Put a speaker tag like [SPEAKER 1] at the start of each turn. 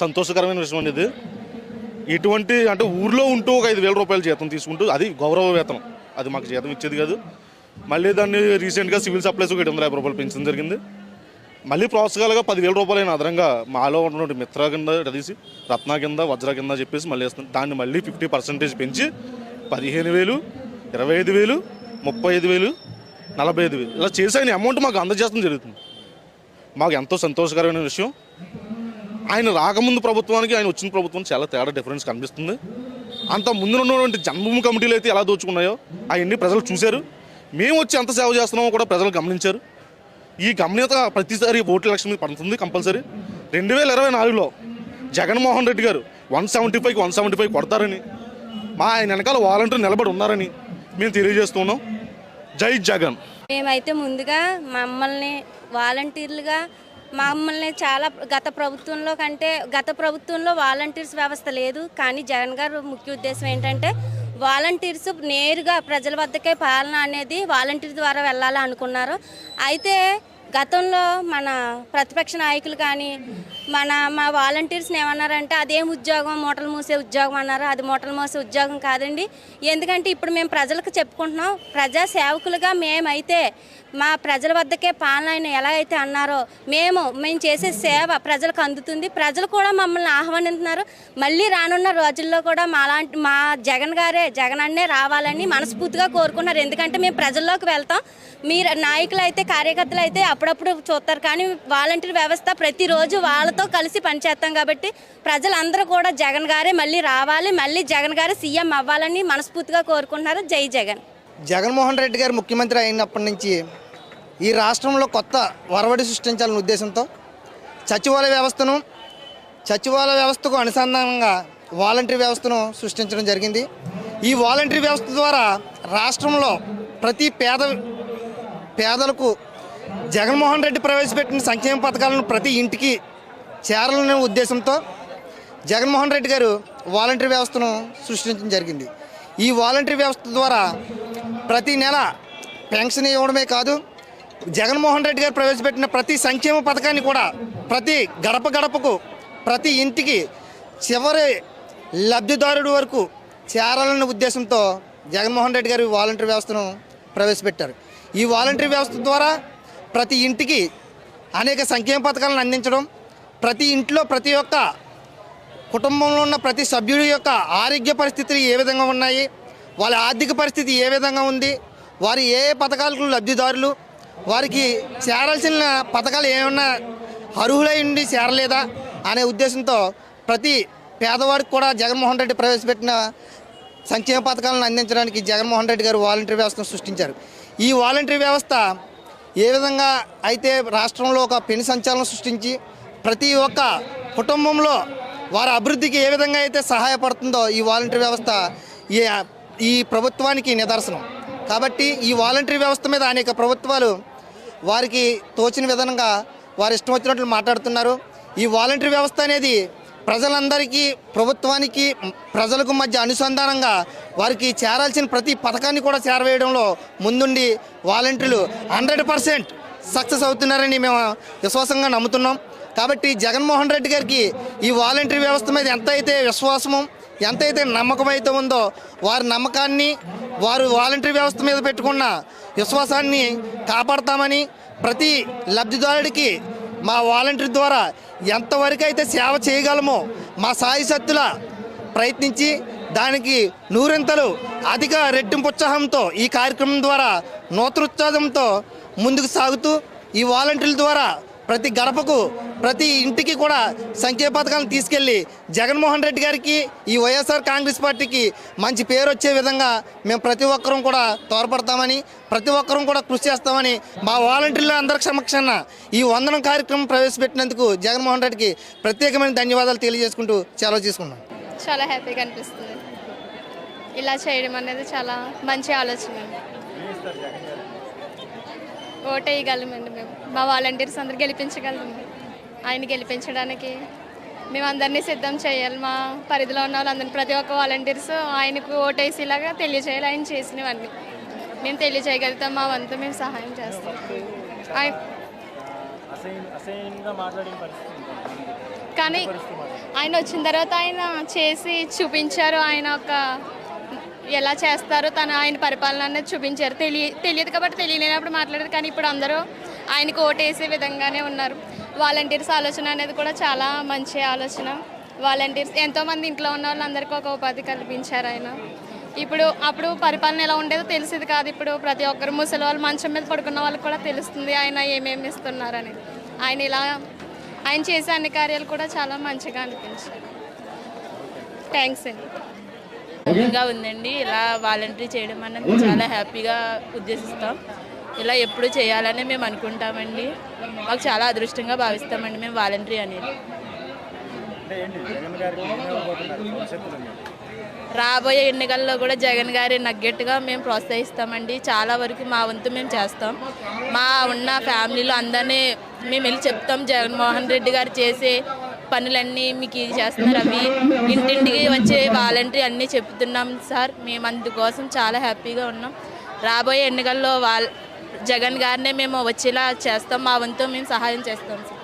[SPEAKER 1] సంతోషకరమైన విషయం అనేది. ఇటువంటి అంటే ఊర్లో ఉంటూ ఒక 5,000 రూపాయలు జీతం తీసుకుంటూ, అది గౌరవ వేతనం, అది మాకు జీతం ఇచ్చేది కాదు. మళ్ళీ దాన్ని రీసెంట్గా సివిల్ సప్లైస్ 750 రూపాయలు పెంచడం జరిగింది. మళ్ళీ ప్రోత్సాహాలుగా 10,000 రూపాయలు అయిన అదనంగా మాలో ఉన్నటువంటి మిత్ర కింద తీసి రత్న కింద వజ్ర కింద చెప్పేసి మళ్ళీ వేస్తాం. దాన్ని మళ్ళీ 50% పెంచి 15,000, 25,000, 35,000, 45,000 ఇలా చేసి ఆయన అమౌంట్ మాకు అందజేయడం జరుగుతుంది. మాకు ఎంతో సంతోషకరమైన విషయం. ఆయన రాకముందు ప్రభుత్వానికి ఆయన వచ్చిన ప్రభుత్వం చాలా తేడా డిఫరెన్స్ కనిపిస్తుంది. అంత ముందు ఉన్నటువంటి జన్మభూమి కమిటీలు అయితే ఎలా దోచుకున్నాయో అవన్నీ ప్రజలు చూశారు. మేము వచ్చి ఎంత సేవ చేస్తున్నామో కూడా ప్రజలు గమనించారు. ఈ గమనిత ప్రతిసారి ఓట్ల ఎలక్షన్ మీద పడుతుంది కంపల్సరీ. 2024లో జగన్మోహన్ రెడ్డి గారు 175కి 175 కొడతారని, ఆయన వెనకాల వాలంటీర్లు నిలబడి ఉన్నారని మేము తెలియజేస్తున్నాం. జై జగన్.
[SPEAKER 2] మేమైతే ముందుగా మమ్మల్ని వాలంటీర్లుగా చాలా గత ప్రభుత్వంలో వాలంటీర్స్ వ్యవస్థ లేదు. కానీ జగన్ గారు ముఖ్య ఉద్దేశం ఏంటంటే వాలంటీర్స్ నేరుగా ప్రజల వద్దకే పాలన అనేది వాలంటీర్ ద్వారా వెళ్ళాలి అనుకున్నారు. అయితే గతంలో మన ప్రతిపక్ష నాయకులు కానీ మా వాలంటీర్స్ని ఏమన్నారంటే అదేం ఉద్యోగం, మూటలు మూసే ఉద్యోగం అన్నారు. అది మూటలు మూసే ఉద్యోగం కాదండి. ఎందుకంటే ఇప్పుడు మేము ప్రజలకు చెప్పుకుంటున్నాం, ప్రజా సేవకులుగా మేమైతే మా ప్రజల వద్దకే పాలన ఆయన ఎలా అయితే అన్నారో మేము చేసే సేవ ప్రజలకు అందుతుంది. ప్రజలు కూడా మమ్మల్ని ఆహ్వానిస్తున్నారు. మళ్ళీ రానున్న రోజుల్లో కూడా మా జగన్ అన్నే రావాలని మనస్ఫూర్తిగా కోరుకున్నారు. ఎందుకంటే మేము ప్రజల్లోకి వెళ్తాం. మీరు నాయకులు అయితే కార్యకర్తలు అయితే అప్పుడప్పుడు చూస్తారు, కానీ వాలంటీర్ వ్యవస్థ ప్రతిరోజు వాళ్ళతో కలిసి పనిచేస్తాం. కాబట్టి ప్రజలందరూ కూడా జగన్ గారే మళ్ళీ రావాలి, మళ్ళీ జగన్ గారే సీఎం అవ్వాలని మనస్ఫూర్తిగా కోరుకుంటున్నారు. జై జగన్.
[SPEAKER 3] జగన్మోహన్ రెడ్డి గారు ముఖ్యమంత్రి అయినప్పటి నుంచి ఈ రాష్ట్రంలో కొత్త వరవడి సృష్టించాలనే ఉద్దేశంతో సచివాలయ వ్యవస్థకు అనుసంధానంగా వాలంటరీ వ్యవస్థను సృష్టించడం జరిగింది. ఈ వాలంటరీ వ్యవస్థ ద్వారా రాష్ట్రంలో ప్రతి పేదలకు జగన్మోహన్ రెడ్డి ప్రవేశపెట్టిన సంక్షేమ పథకాలను ప్రతి ఇంటికి చేరాలనే ఉద్దేశంతో జగన్మోహన్ రెడ్డి గారు వాలంటరీ వ్యవస్థను సృష్టించడం జరిగింది. ఈ వాలంటరీ వ్యవస్థ ద్వారా ప్రతి నెల పెన్షన్ ఇవ్వడమే కాదు, జగన్మోహన్ రెడ్డి గారు ప్రవేశపెట్టిన ప్రతి సంక్షేమ పథకాన్ని కూడా ప్రతి గడపకు ప్రతి ఇంటికి చివరి లబ్ధిదారుడి వరకు చేరాలనే ఉద్దేశంతో జగన్మోహన్ రెడ్డి గారు వాలంటరీ వ్యవస్థను ప్రవేశపెట్టారు. ఈ వాలంటరీ వ్యవస్థ ద్వారా ప్రతి ఇంటికి అనేక సంక్షేమ పథకాలను అందించడం, ప్రతి ఇంట్లో ప్రతి ఒక్క కుటుంబంలో ఉన్న ప్రతి సభ్యుడి యొక్క ఆరోగ్య పరిస్థితులు ఏ విధంగా ఉన్నాయి, వాళ్ళ ఆర్థిక పరిస్థితి ఏ విధంగా ఉంది, వారు ఏ పథకాలకు లబ్ధిదారులు, వారికి చేరాల్సిన పథకాలు ఏమన్నా అర్హులై ఉండి చేరలేదా అనే ఉద్దేశంతో ప్రతి పేదవాడికి కూడా జగన్మోహన్ రెడ్డి ప్రవేశపెట్టిన సంక్షేమ పథకాలను అందించడానికి జగన్మోహన్ రెడ్డి గారు వాలంటరీ వ్యవస్థను సృష్టించారు. ఈ వాలంటరీ వ్యవస్థ ఏ విధంగా అయితే రాష్ట్రంలో ఒక పెను సంచలనం సృష్టించి ప్రతి ఒక్క కుటుంబంలో వారి అభివృద్ధికి ఏ విధంగా అయితే సహాయపడుతుందో ఈ వాలంటరీ వ్యవస్థ ఈ ప్రభుత్వానికి నిదర్శనం. కాబట్టి ఈ వాలంటరీ వ్యవస్థ మీద అనేక ప్రభుత్వాలు వారికి తోచిన విధంగా వారు ఇష్టం వచ్చినట్లు మాట్లాడుతున్నారు. ఈ వాలంటరీ వ్యవస్థ అనేది ప్రజలందరికీ ప్రభుత్వానికి ప్రజలకు మధ్య అనుసంధానంగా వారికి చేరాల్సిన ప్రతి పథకాన్ని కూడా చేరవేయడంలో ముందుండి వాలంటీర్లు 100% సక్సెస్ అవుతున్నారని మేము విశ్వాసంగా నమ్ముతున్నాం. కాబట్టి జగన్మోహన్ రెడ్డి గారికి ఈ వాలంటరీ వ్యవస్థ మీద ఎంతైతే విశ్వాసము ఎంతైతే నమ్మకం అయితే ఉందో వారి నమ్మకాన్ని వారు వాలంటరీ వ్యవస్థ మీద పెట్టుకున్న విశ్వాసాన్ని కాపాడతామని, ప్రతి లబ్ధిదారుడికి మా వాలంటరీ ద్వారా ఎంతవరకు అయితే సేవ చేయగలమో మా సాయశక్తుల ప్రయత్నించి దానికి నూరింతలు అధిక రెట్టింపు ఉత్సాహంతో ఈ కార్యక్రమం ద్వారా నూతనోత్సాహంతో ముందుకు సాగుతూ ఈ వాలంటీర్ల ద్వారా ప్రతి గడపకు ప్రతి ఇంటికి కూడా సంక్షేమ పథకాలను తీసుకెళ్ళి జగన్మోహన్ రెడ్డి గారికి ఈ వైఎస్ఆర్ కాంగ్రెస్ పార్టీకి మంచి పేరు వచ్చే విధంగా మేము ప్రతి ఒక్కరం కూడా తోడ్పడతామని, ప్రతి ఒక్కరం కూడా కృషి చేస్తామని మా వాలంటీర్ల అందరి సమక్షాన ఈ వందనం కార్యక్రమం ప్రవేశపెట్టినందుకు జగన్మోహన్ రెడ్డికి ప్రత్యేకమైన ధన్యవాదాలు తెలియజేసుకుంటూ సెలవు తీసుకున్నాం.
[SPEAKER 4] చాలా హ్యాపీగా అనిపిస్తుంది. ఇలా చేయడం అనేది చాలా మంచి ఆలోచన. ఓటేయగలమండి మేము. మా వాలంటీర్స్ అందరు గెలిపించగలము. ఆయన గెలిపించడానికి మేము అందరినీ సిద్ధం చేయాలి. మా పరిధిలో ఉన్న వాళ్ళందరినీ ప్రతి ఒక్క వాలంటీర్స్ ఆయనకు ఓటేసేలాగా తెలియజేయాలి. ఆయన చేసినవన్నీ మేము తెలియజేయగలుగుతాం. మా వంతు మేము సహాయం చేస్తాం. కానీ ఆయన వచ్చిన తర్వాత ఆయన చేసి చూపించారు. ఆయన ఒక ఎలా చేస్తారో ఆయన పరిపాలన అనేది చూపించారు. తెలియదు కాబట్టి తెలియలేనప్పుడు మాట్లాడారు. కానీ ఇప్పుడు అందరూ ఆయనకు ఓటేసే విధంగానే ఉన్నారు. వాలంటీర్స్ ఆలోచన అనేది కూడా చాలా మంచి ఆలోచన. వాలంటీర్స్ ఎంతోమంది ఇంట్లో ఉన్న వాళ్ళందరికీ ఒక ఉపాధి కల్పించారు ఆయన. అప్పుడు పరిపాలన ఎలా ఉండేదో తెలిసేది కాదు. ఇప్పుడు ప్రతి ఒక్కరు ముసలి వాళ్ళు మంచం మీద పడుకున్న వాళ్ళకి కూడా తెలుస్తుంది ఆయన ఏమేమి ఇస్తున్నారని. ఆయన చేసే అన్ని కార్యాలు కూడా చాలా మంచిగా అనిపించాయి. థ్యాంక్స్ అండి.
[SPEAKER 5] హ్యాపీగా ఉందండి. ఇలా వాలంటరీ చేయడం అన్నది చాలా హ్యాపీగా ఉద్దేశిస్తాం. ఇలా ఎప్పుడు చేయాలని మేము అనుకుంటామండి. మాకు చాలా అదృష్టంగా భావిస్తామండి మేము వాలంటరీ అనేది. రాబోయే ఎన్నికల్లో కూడా జగన్ గారి నగ్గట్టుగా మేము ప్రోత్సహిస్తామండి. చాలా వరకు మా వంతు మేము చేస్తాం. మా ఉన్న ఫ్యామిలీలో అందరినీ మేము వెళ్ళి చెప్తాం, జగన్మోహన్ రెడ్డి గారు చేసే పనులన్నీ మీకు ఇది చేస్తున్నారు, అవి ఇంటింటికి వచ్చే వాలంటరీ అన్నీ చెప్తున్నాం సార్. మేము అందుకోసం చాలా హ్యాపీగా ఉన్నాం. రాబోయే ఎన్నికల్లో జగన్ గారినే మేము వచ్చేలా చేస్తాం. మా వంతు మేము సహాయం చేస్తాం సార్.